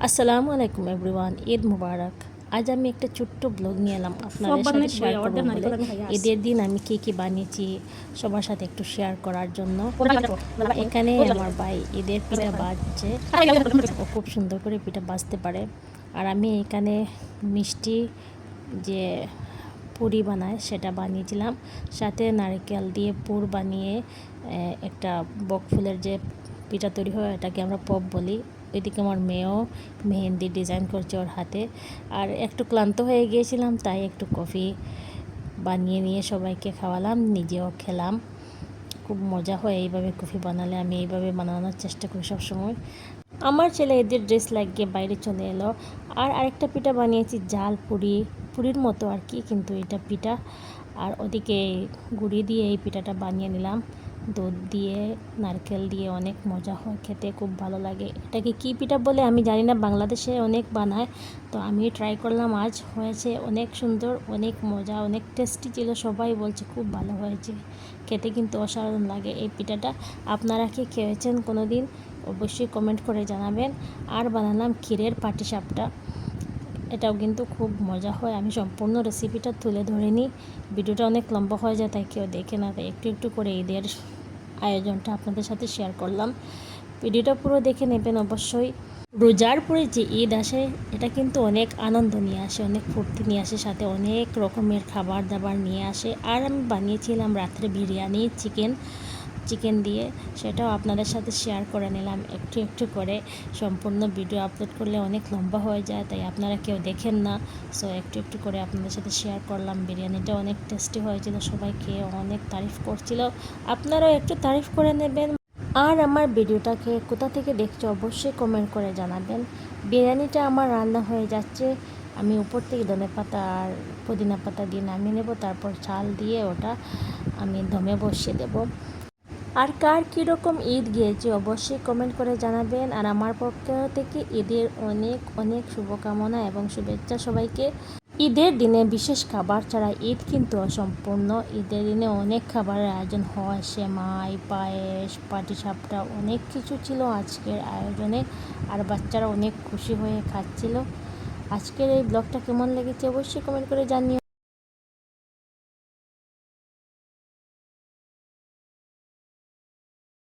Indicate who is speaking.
Speaker 1: আসসালামু আলাইকুম এভরিওয়ান, ঈদ মুবারক। আজ আমি একটা ছোট্ট ব্লগ নিয়ে এলাম আপনাদের সাথে শেয়ার করব বলে। ঈদের দিন আমি কী বানিয়েছি সবার সাথে একটু শেয়ার করার জন্য। এখানে আমার ভাই ঈদের পিঠা বাজছে, ও খুব সুন্দর করে পিঠা বাজতে পারে। আর আমি এখানে মিষ্টি যে পুরি বানায় সেটা বানিয়েছিলাম, সাথে নারকেল দিয়ে পুর বানিয়ে একটা বকফুলের যে পিঠা তৈরি হয় এটাকে আমরা পপ বলি। ওইদিকে আমার মেয়েও মেহেন্দি ডিজাইন করছে ওর হাতে। আর একটু ক্লান্ত হয়ে গিয়েছিলাম, তাই একটু কফি বানিয়ে নিয়ে সবাইকে খাওয়ালাম, নিজেও খেলাম। খুব মজা হয় এইভাবে কফি বানালে, আমি এইভাবে বানানোর চেষ্টা করি সবসময়। আমার ছেলে এদের ড্রেস লাগিয়ে বাইরে চলে এলো। আর আরেকটা পিঠা বানিয়েছি, জাল পুরির মতো আর কি, কিন্তু এটা পিঠা। আর ওদিকে গুঁড়ি দিয়ে এই পিঠাটা বানিয়ে নিলাম, দুধ দিয়ে নারকেল দিয়ে। অনেক মজা হয় খেতে, খুব ভালো লাগে। এটাকে কী পিঠা বলে আমি জানি না, বাংলাদেশে অনেক বানায়, তো আমি ট্রাই করলাম, আজ হয়েছে অনেক সুন্দর, অনেক মজা, অনেক টেস্টি ছিল। সবাই বলছে খুব ভালো হয়েছে, খেতে কিন্তু অসাধারণ লাগে এই পিঠাটা। আপনারা কি খেয়েছেন কোনো দিন? অবশ্যই কমেন্ট করে জানাবেন। আর বানালাম ক্ষীরের পাটিসাপটা, এটাও কিন্তু খুব মজা হয়। আমি সম্পূর্ণ রেসিপিটা তুলে ধরিনি, ভিডিওটা অনেক লম্বা হয়ে যায়, তাই কেউ দেখে না, তাই একটু একটু করে ঈদের আয়োজনটা আপনাদের সাথে শেয়ার করলাম। ভিডিওটা পুরো দেখে নেবেন অবশ্যই। রোজার পরে যে ঈদ আসে এটা কিন্তু অনেক আনন্দ নিয়ে আসে, অনেক ফুর্তি নিয়ে আসে, সাথে অনেক রকমের খাবার দাবার নিয়ে আসে। আর আমি বানিয়েছিলাম রাত্রে বিরিয়ানি, চিকেন দিয়ে, সেটাও আপনাদের সাথে শেয়ার করে নিলাম একটু একটু করে। সম্পূর্ণ ভিডিও আপলোড করলে অনেক লম্বা হয়ে যায়, তাই আপনারা কেউ দেখেন না, সো একটু একটু করে আপনাদের সাথে শেয়ার করলাম। বিরিয়ানিটা অনেক টেস্টি হয়েছিল, সবাই খেয়ে অনেক তারিফ করছিল, আপনারাও একটু তারিফ করে নেবেন। আর আমার ভিডিওটাকে কোথা থেকে দেখছো অবশ্যই কমেন্ট করে জানাবেন। বিরিয়ানিটা আমার রান্না হয়ে যাচ্ছে, আমি উপর থেকে ধনেপাতা আর পুদিনা পাতা দিয়ে নামিয়ে নেব, তারপর চাল দিয়ে ওটা আমি দমে বসিয়ে দেবো। আর কার কীরকম ঈদ গিয়েছে অবশ্যই কমেন্ট করে জানাবেন। আর আমার পক্ষ থেকে ঈদের অনেক অনেক শুভকামনা এবং শুভেচ্ছা সবাইকে। ঈদের দিনে বিশেষ খাবার ছাড়া ঈদ কিন্তু অসম্পূর্ণ। ঈদের দিনে অনেক খাবারের আয়োজন হয়, সেমাই, পায়েস, পাটিসাপটা, অনেক কিছু ছিল আজকের আয়োজনে। আর বাচ্চারা অনেক খুশি হয়ে খাচ্ছিল। আজকের এই ব্লগটা কেমন লেগেছে অবশ্যই কমেন্ট করে জানিও।